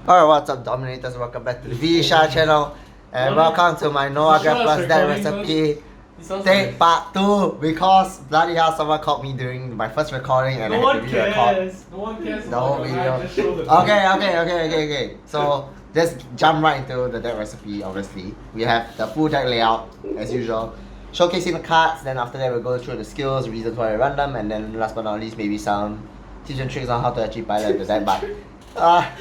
Alright, what's up, Dominators? Welcome back to the V-ShiHai's channel, and welcome to my Noah Grapplers deck recipe take part 2. Because bloody hell, someone called me during my first recording and I had to re-record No one cares the whole video. Okay. So let's jump right into the deck recipe. Obviously, we have the full deck layout as usual, showcasing the cards. Then after that, we'll go through the skills, reasons why we run them, and then last but not least, maybe some tips and tricks on how to actually pilot the deck. But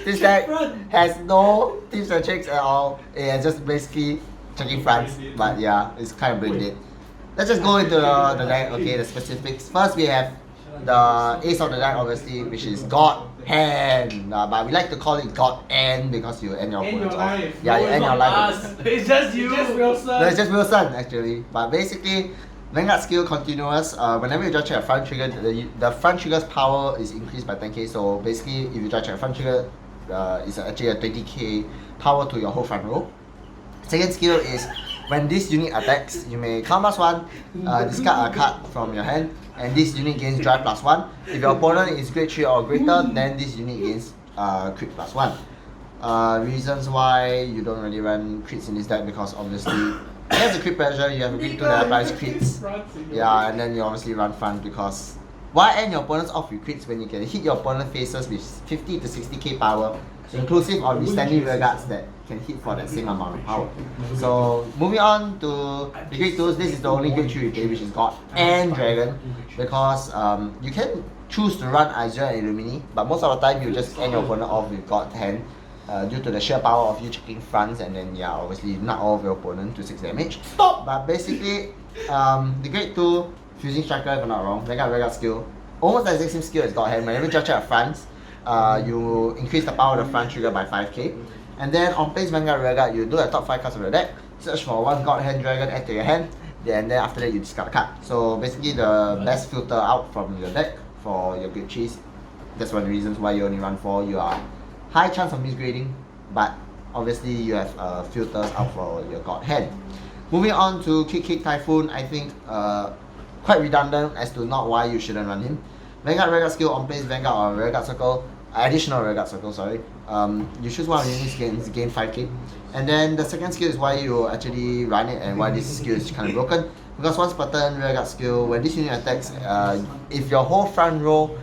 this deck has no tips and tricks at all. It's just basically checking fronts. But yeah, it's kind of brain dead. Let's just go into the deck, okay, the specifics. First, we have the ace of the deck, obviously, which is God Hand. But we like to call it God End because you end your opponent's off. Yeah, you end your life. It's just you. It's just Wilson. No, it's just Wilson, actually. But basically, Vanguard skill continuous. Whenever you draw check a front trigger, the front trigger's power is increased by 10k. So basically, if you draw check a front trigger, it's actually a 20k power to your whole front row. Second skill is when this unit attacks, you may count +1, discard a card from your hand, and this unit gains drive +1. If your opponent is grade 3 or greater, then this unit gains crit +1. Reasons why you don't really run crits in this deck, because obviously there's a crit pressure, you have a grade 2 that applies crits. Yeah, and then you obviously run front because why end your opponents off with crits when you can hit your opponent faces with 50 to 60k power, inclusive of the standing rear guards that can hit for that same amount of power. So moving on to the grade 2s, this is the only grade 3 we play, which is God and Dragon, because you can choose to run Azure and Illumini, but most of the time you just end your opponent off with God Hand due to the sheer power of you checking fronts, and then yeah, obviously you knock all of your opponent to 6 damage. But basically, the grade 2 Fusing Striker, if I'm not wrong, Vanguard skill, almost the exact same skill as God Hand. Whenever you judge at fronts, you increase the power of the front trigger by 5k. And then on place Vanguard, you do the top 5 cards of the deck, search for one God Hand Dragon, add to your hand, and then after that you discard a card. So basically the best filter out from your deck for your grade 3s. That's one of the reasons why you only run 4. You are high chance of misgrading, but obviously you have filters out for your God Hand. Moving on to Kick Typhoon, I think quite redundant as to not why you shouldn't run him. Vanguard skill on place Vanguard or Rearguard Circle, additional Rearguard Circle, sorry. You choose one of your units, gain 5k. And then the second skill is why you actually run it and why this skill is kind of broken. Because once per turn, Rearguard skill, when this unit attacks, if your whole front row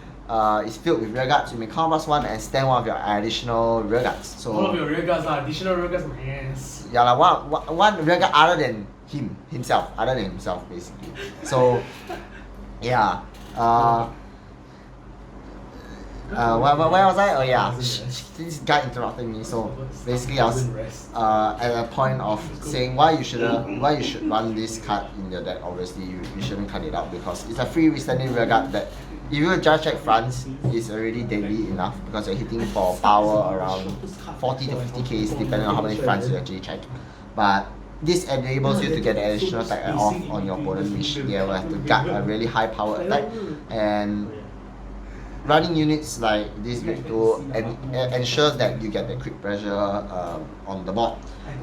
is filled with rearguards, you may count +1 and stand one of your additional rearguards. So all of your rearguards are additional rearguards, yes. Yeah, like one rearguard other than himself, basically. So yeah. Where was I? Oh yeah, this guy interrupted me. So basically, I was at a point of saying why you should run this card in your deck. Obviously, you shouldn't cut it out because it's a free withstanding rearguard that if you just check fronts, it's already deadly enough because you're hitting for power around 40 to 50k depending on how many fronts you actually check. But this enables you to get an additional attack off on your opponent, which they will have to guard a really high power attack. And running units like this grade 2 ensures that you get the crit pressure on the board.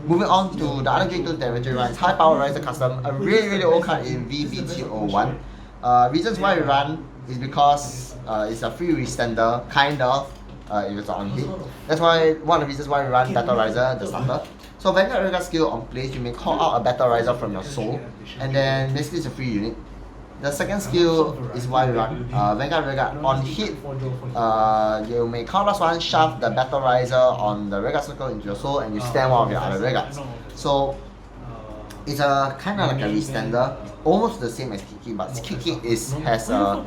Moving on to the other grade 2 damage runs, High Power Riser Custom, a really old card in V-BT07. Reasons why we run is because it's a free restander, kind of, if it's on hit. That's why one of the reasons why we run Battle Riser, the starter. So Vanguard Rearguard skill on place, you may call out a Battle Riser from your soul, and then basically it's a free unit. The second skill is why we run Vanguard Rearguard. On hit, you may count +1, shove the Battle Riser on the Rearguard circle into your soul, and you stand one of your other Rearguards. So it's a kind of like a restander, almost the same as Kick, but Kick has a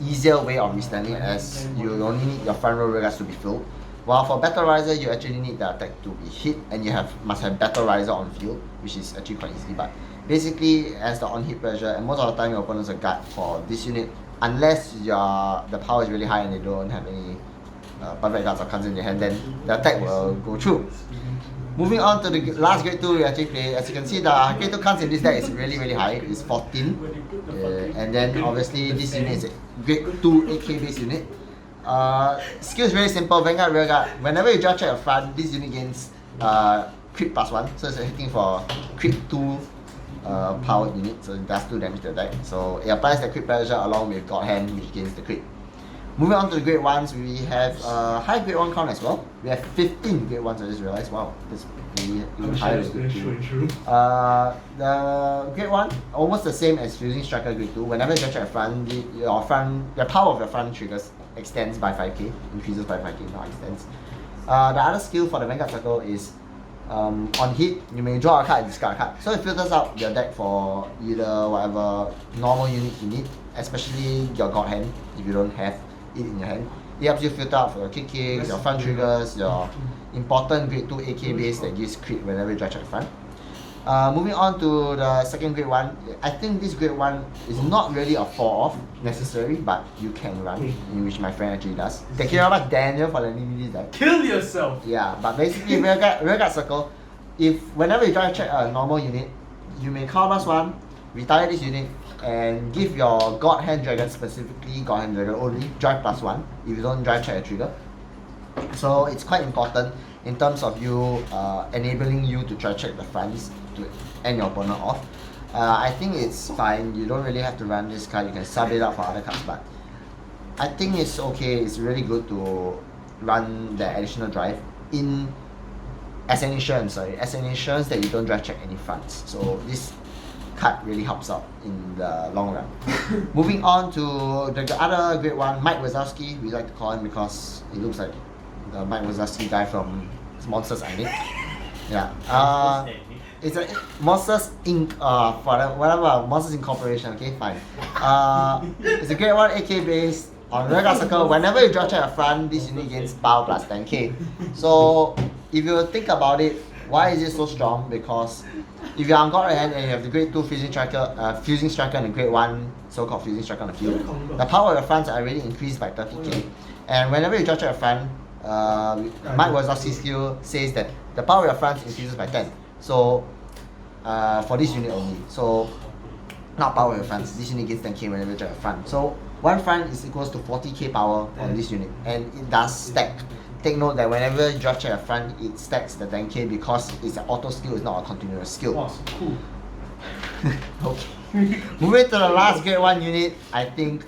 easier way of restanding as you only need your front row Rearguards to be filled. While for Battle Riser, you actually need the attack to be hit, and you must have Battle Riser on field, which is actually quite easy. But basically, as the on-hit pressure, and most of the time your opponents are guard for this unit, unless the power is really high and they don't have any perfect guards or cards in their hand, then the attack will go through. Moving on to the last grade 2 we actually play, as you can see, the grade 2 cards in this deck is really high, it's 14. And then obviously this unit is a grade 2 8k base unit. Skill is very simple, Vanguard Rearguard. Whenever you just check your front, this unit gains crit +1, so it's hitting for crit 2 powered unit, so it does 2 damage to the deck. So it applies the crit pressure along with God Hand, which gains the crit. Moving on to the grade 1s, we have a high grade 1 count as well. We have 15 grade 1s, I just realized. Wow, that's really even higher than grade 2. The grade 1, almost the same as fusing striker grade 2. Whenever you check at front, the power of your front triggers extends by 5k, increases by 5k, not extends. The other skill for the Vanguard Circle is on hit, you may draw a card and discard a card. So it filters out your deck for either whatever normal unit you need, especially your God Hand if you don't have it in your hand. It helps you filter out for your kicks, your front triggers, your important grade 2 AK base that gives crit whenever you draw check front. Moving on to the second grade 1, I think this grade 1 is not really a fall off necessary, but you can run, in which my friend actually does. Thank you very much, Daniel, for letting me do that. Kill yourself! Yeah, but basically, Rearguard Circle, if whenever you try to check a normal unit, you may call +1, retire this unit, and give your God Hand Dragon, specifically God Hand Dragon only, drive +1 if you don't drive check a trigger. So it's quite important in terms of you enabling you to try check the fronts to end your opponent off. I think it's fine, you don't really have to run this card, you can sub it out for other cards, but I think it's okay, it's really good to run the additional drive in as an insurance that you don't drive check any fronts. So this card really helps out in the long run. Moving on to the other grade 1, Mike Wazowski, we like to call him because he looks like the Mike Wazowski guy from Monsters Inc. Yeah. It's a Monsters Inc. Whatever, Monsters Incorporation, okay, fine. It's a grade 1 AK base on Rearguard Circle. Whenever you draw check a front, this unit gains power plus 10k. So if you think about it, why is it so strong? Because if you're on God Hand and you have the grade 2 fusing striker and the grade 1 so-called fusing striker on the field, the power of your fronts are already increased by 30k. And whenever you draw check a front, Mike Wazowski's skill says that the power of your fronts increases by 10. So for this unit only. So not power of your fronts, this unit gets 10k whenever you draw a front. So one front is equals to 40k power on this unit, and it does stack. Take note that whenever you draw check a front, it stacks the 10k because it's an auto skill, it's not a continuous skill. Wow, so cool. Okay. Moving to the last grade 1 unit, I think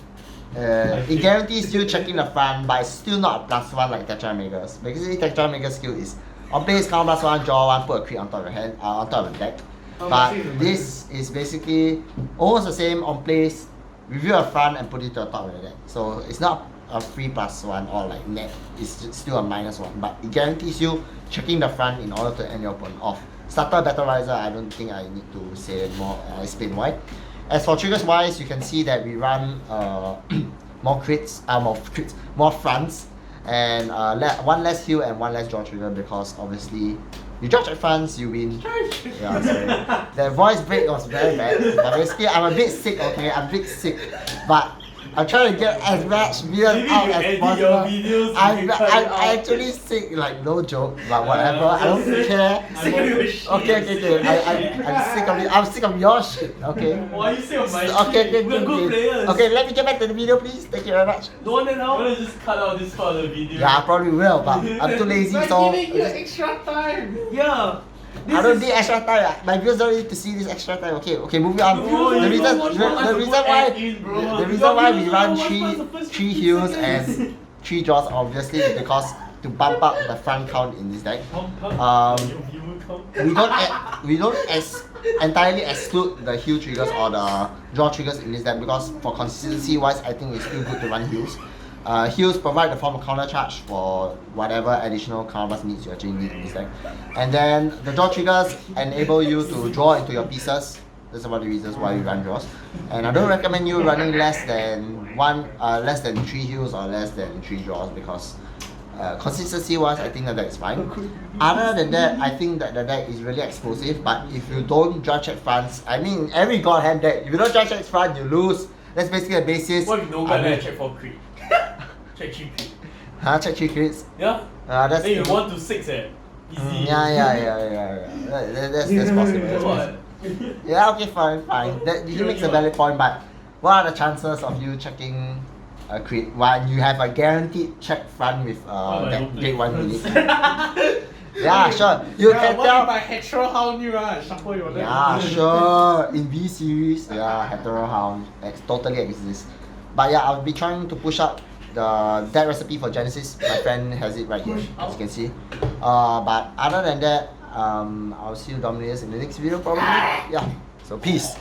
it guarantees you checking the front, but it's still not a +1 like Tetra Megas. Basically, Tetra Mega's skill is on base, count +1, draw 1, put a crit on top of your hand, on top of the deck. But this is basically almost the same on place, review a front and put it to the top of the deck. So it's not a free +1 or like net, it's still a -1, but it guarantees you checking the front in order to end your opponent off. Starter Battle Riser, I don't think I need to say more, explain why. As for triggers wise, you can see that we run more fronts, and one less heal and one less draw trigger, because obviously you draw check fronts, you win. Yeah, sorry. The voice break was very bad, but basically I'm a bit sick, okay? I'm a bit sick, but I'm trying to get as much videos out as possible. I'm actually sick, like no joke, but whatever. I don't care. Sick of your shit. Okay. I'm sick of it. I'm sick of your shit. Okay. Why are you sick of my Okay. shit? We're good players. Okay, let me get back to the video, please. Thank you very much. Don't want it now? I'm gonna just cut out this part of the video. Yeah, I probably will, but I'm too lazy, We're so giving you extra time. Yeah. I don't need extra time. My viewers don't need to see this extra time. Okay, moving on. The reason why we run three heals and 3 draws obviously is because to bump up the front count in this deck. We don't entirely exclude the heal triggers or the draw triggers in this deck, because for consistency wise, I think it's still good to run heals. Heals provide the form of counter charge for whatever additional counterblast needs you actually need in this deck. And then the draw triggers enable you to draw into your pieces. That's one of the reasons why we run draws. And I don't recommend you running less than 3 heals or less than 3 draws, because consistency wise, I think the deck is fine. Other than that, I think that the deck is really explosive, but if you don't draw check fronts, I mean every God Hand deck, if you don't draw check front, you lose. That's basically the basis. What if you don't get check for crit? Check 3 crit. Huh? Check 3 crits? Yeah. That's then you 1 to 6 Easy. Yeah. That's possible. What? Yeah, okay, fine. That he makes a valid point, but what are the chances of you checking a crit when you have a guaranteed check front with that grade 1 unit? Yeah, sure. You can what tell. if I hetero hound you, shuffle your deck? Yeah, sure. In V series, hetero hound totally exists. But yeah, I'll be trying to push up that recipe for Genesis. My friend has it right here, as you can see. But other than that, I'll see you Dominators in the next video probably. Yeah. So peace.